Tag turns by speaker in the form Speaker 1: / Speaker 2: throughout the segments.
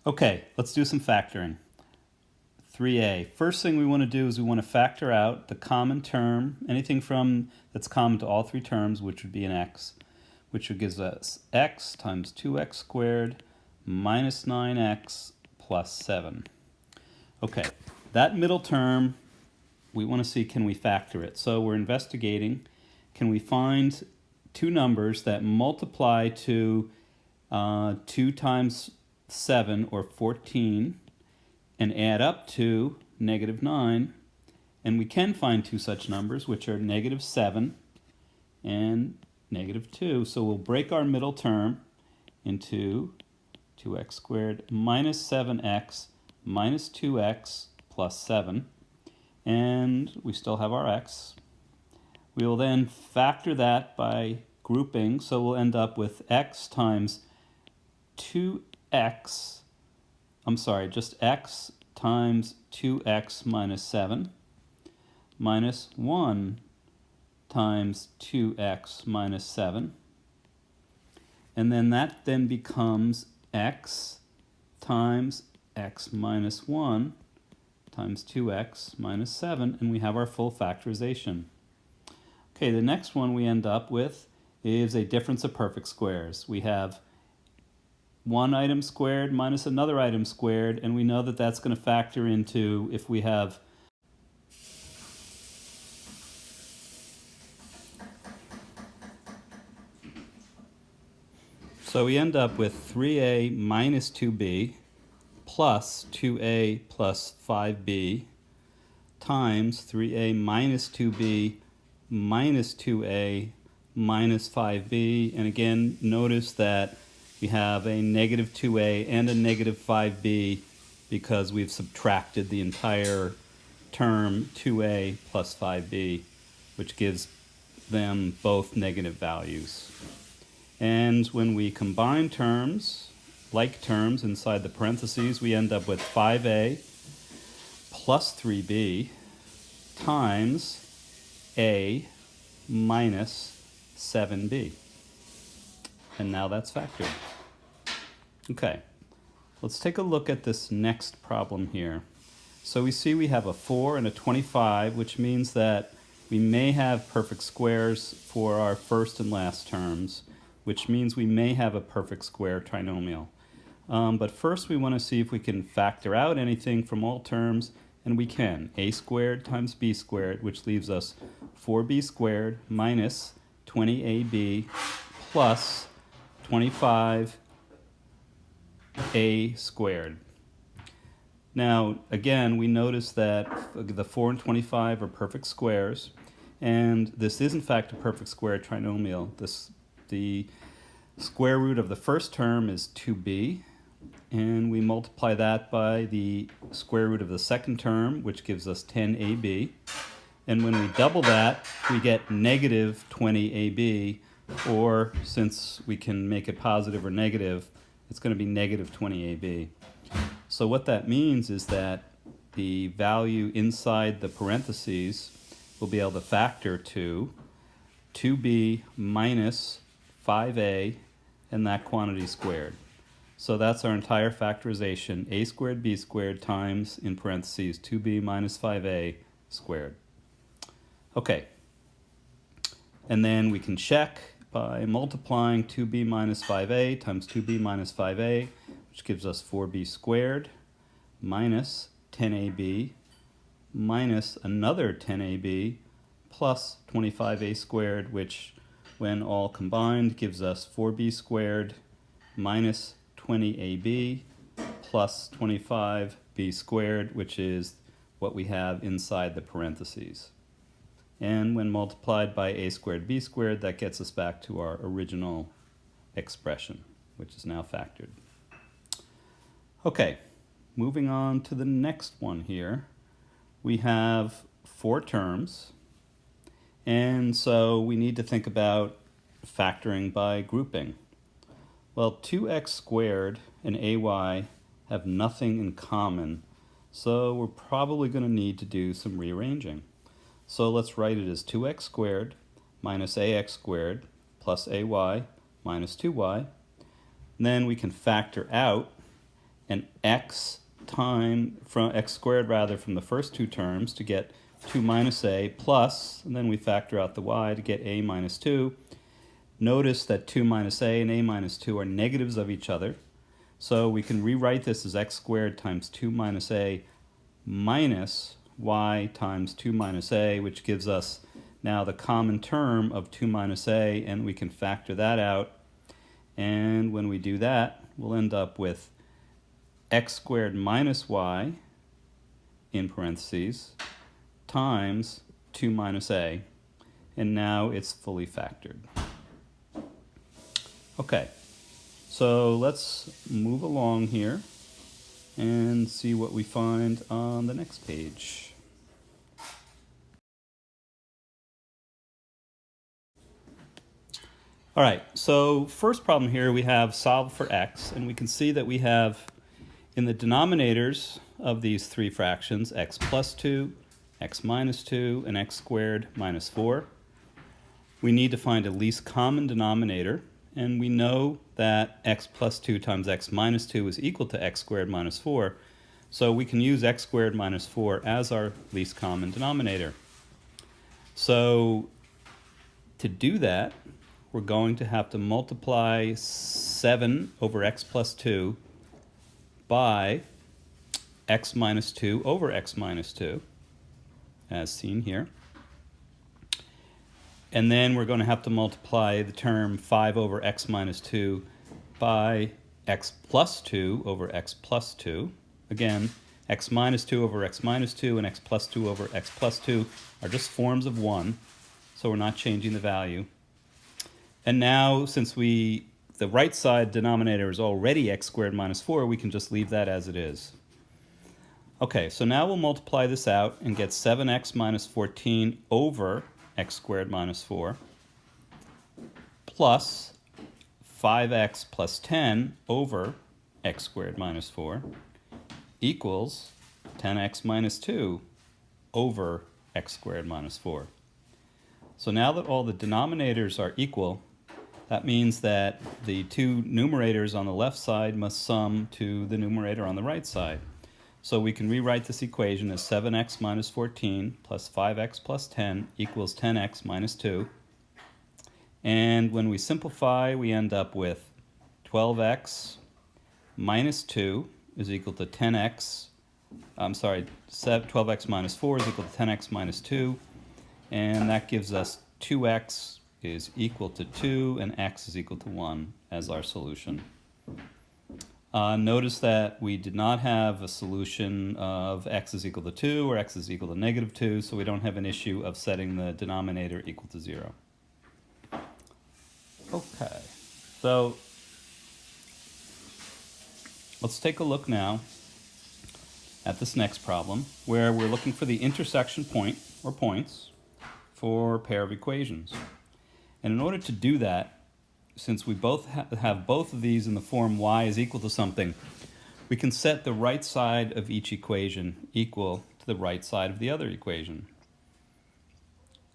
Speaker 1: Okay, let's do some factoring. 3a. First thing we want to do is we want to factor out the common term, anything from that's common to all three terms, which would be an x, which would give us x times 2x squared minus 9x plus 7. Okay, that middle term, we want to see, can we factor it? So we're investigating, can we find two numbers that multiply to 2 times 7 or 14 and add up to -9, and we can find two such numbers, which are -7 and -2. So we'll break our middle term into 2x squared minus 7x minus 2x plus 7, and we still have our x. We will then factor that by grouping, so we'll end up with x times 2x, just x times 2x minus 7 minus 1 times 2x minus 7. And then that then becomes x times x minus 1 times 2x minus 7, and we have our full factorization. Okay, the next one we end up with is a difference of perfect squares. We have one item squared minus another item squared, and we know that that's going to factor into if we have so we end up with 3a minus 2b plus 2a plus 5b times 3a minus 2b minus 2a minus 5b, and again notice that we have a negative 2a and a negative 5b because we've subtracted the entire term 2a plus 5b, which gives them both negative values. And when we combine terms, like terms inside the parentheses, we end up with 5a plus 3b times a minus 7b. And now that's factored. Okay, let's take a look at this next problem here. So we see we have a 4 and a 25, which means that we may have perfect squares for our first and last terms, which means we may have a perfect square trinomial. But first we want to see if we can factor out anything from all terms, and we can. A squared times b squared, which leaves us 4b squared minus 20ab plus 25a squared. Now, again, we notice that the 4 and 25 are perfect squares, and this is in fact a perfect square trinomial. The square root of the first term is 2b, and we multiply that by the square root of the second term, which gives us 10ab. And when we double that, we get negative 20ab, or since we can make it positive or negative, it's going to be negative 20ab. So what that means is that the value inside the parentheses will be able to factor to 2b minus 5a and that quantity squared. So that's our entire factorization, a squared b squared times, in parentheses, 2b minus 5a squared. Okay, and then we can check by multiplying 2b minus 5a times 2b minus 5a, which gives us 4b squared minus 10ab minus another 10ab plus 25a squared, which when all combined gives us 4b squared minus 20ab plus 25b squared, which is what we have inside the parentheses. And when multiplied by a squared b squared, that gets us back to our original expression, which is now factored. Okay, moving on to the next one here. We have 4 terms, and so we need to think about factoring by grouping. Well, 2x squared and ay have nothing in common, so we're probably going to need to do some rearranging. So let's write it as 2x squared minus ax squared plus ay minus 2y. And then we can factor out an x squared rather from the first two terms to get 2 minus a plus, and then we factor out the y to get a minus 2. Notice that 2 minus a and a minus 2 are negatives of each other. So we can rewrite this as x squared times 2 minus a minus y times 2 minus a, which gives us now the common term of 2 minus a, and we can factor that out. And when we do that, we'll end up with x squared minus y in parentheses times 2 minus a. And now it's fully factored. Okay, so let's move along here and see what we find on the next page. All right, so first problem here, we have solve for x, and we can see that we have in the denominators of these three fractions, x plus 2, x minus 2, and x squared minus 4. We need to find a least common denominator, and we know that x plus 2 times x minus 2 is equal to x squared minus 4, so we can use x squared minus 4 as our least common denominator. So to do that, we're going to have to multiply 7 over x plus 2 by x minus 2 over x minus 2, as seen here. And then we're going to have to multiply the term 5 over x minus 2 by x plus 2 over x plus 2. Again, x minus 2 over x minus 2 and x plus 2 over x plus 2 are just forms of 1, so we're not changing the value. And now, since the right side denominator is already x squared minus 4, we can just leave that as it is. Okay, so now we'll multiply this out and get 7x minus 14 over x squared minus 4 plus 5x plus 10 over x squared minus 4 equals 10x minus 2 over x squared minus 4. So now that all the denominators are equal, that means that the two numerators on the left side must sum to the numerator on the right side. So we can rewrite this equation as 7x minus 14 plus 5x plus 10 equals 10x minus 2. And when we simplify, we end up with 12x minus 2 is equal to 12x minus 4 is equal to 10x minus 2. And that gives us 2x is equal to 2 and x is equal to 1 as our solution. Notice that we did not have a solution of x is equal to 2 or x is equal to negative 2, so we don't have an issue of setting the denominator equal to 0. Okay, so let's take a look now at this next problem where we're looking for the intersection point or points for a pair of equations. And in order to do that, since we both have both of these in the form y is equal to something, we can set the right side of each equation equal to the right side of the other equation.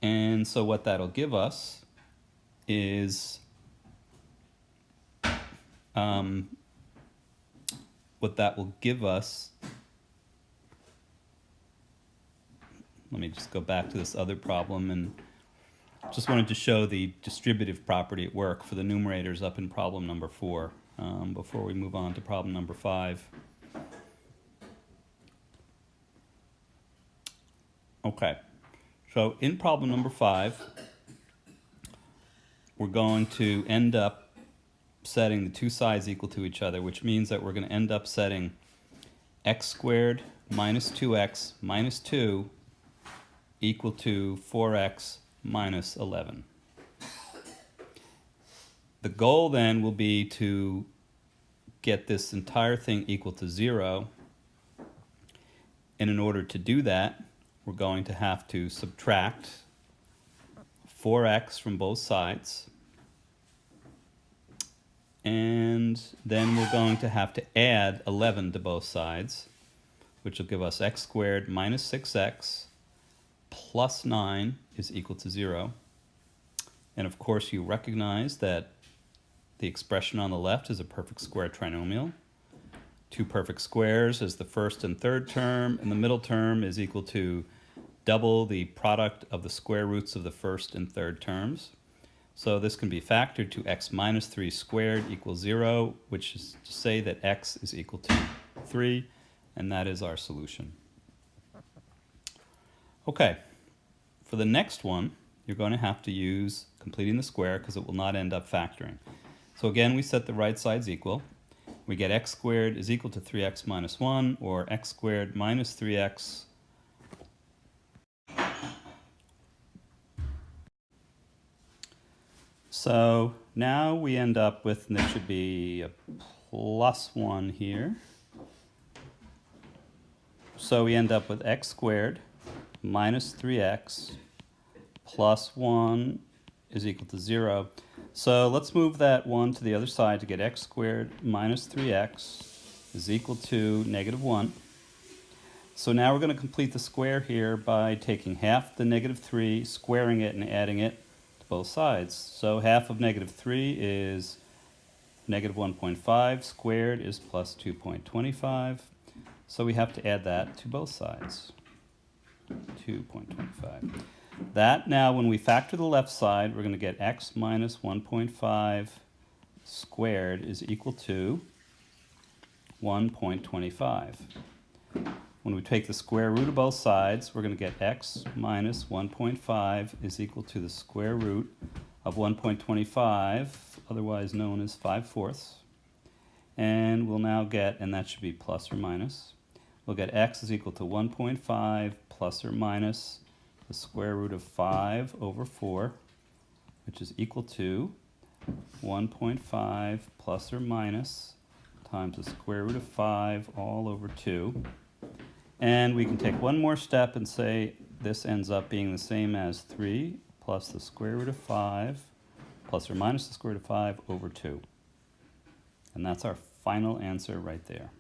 Speaker 1: And so what that'll give us is let me just go back to this other problem, and just wanted to show the distributive property at work for the numerators up in problem number 4 before we move on to problem number 5. Okay, so in problem number 5, we're going to end up setting the two sides equal to each other, which means that we're going to end up setting x squared minus 2x minus 2 equal to 4x minus 11. The goal then will be to get this entire thing equal to 0, and in order to do that, we're going to have to subtract 4x from both sides, and then we're going to have to add 11 to both sides, which will give us x squared minus 6x plus 9 is equal to 0. And of course you recognize that the expression on the left is a perfect square trinomial. two perfect squares as the first and third term, and the middle term is equal to double the product of the square roots of the first and third terms. So this can be factored to x minus 3 squared equals 0, which is to say that x is equal to 3, and that is our solution. Okay, for the next one, you're going to have to use completing the square because it will not end up factoring. So again, we set the right sides equal. We get x squared is equal to 3x minus 1, or x squared minus 3x So now we end up with, and there should be a plus 1 here. So we end up with x squared minus 3x plus 1 is equal to 0. So let's move that 1 to the other side to get x squared minus 3x is equal to negative 1. So now we're going to complete the square here by taking half the negative 3, squaring it, and adding it both sides. So half of negative 3 is negative 1.5 squared is plus 2.25. So we have to add that to both sides. 2.25. That now, when we factor the left side, we're going to get x minus 1.5 squared is equal to 1.25. When we take the square root of both sides, we're going to get x minus 1.5 is equal to the square root of 1.25, otherwise known as 5/4. And we'll now get, and that should be plus or minus, we'll get x is equal to 1.5 plus or minus the square root of 5 over 4, which is equal to 1.5 plus or minus times the square root of 5 all over 2. And we can take one more step and say this ends up being the same as 3 plus the square root of 5 plus or minus the square root of 5 over 2. And that's our final answer right there.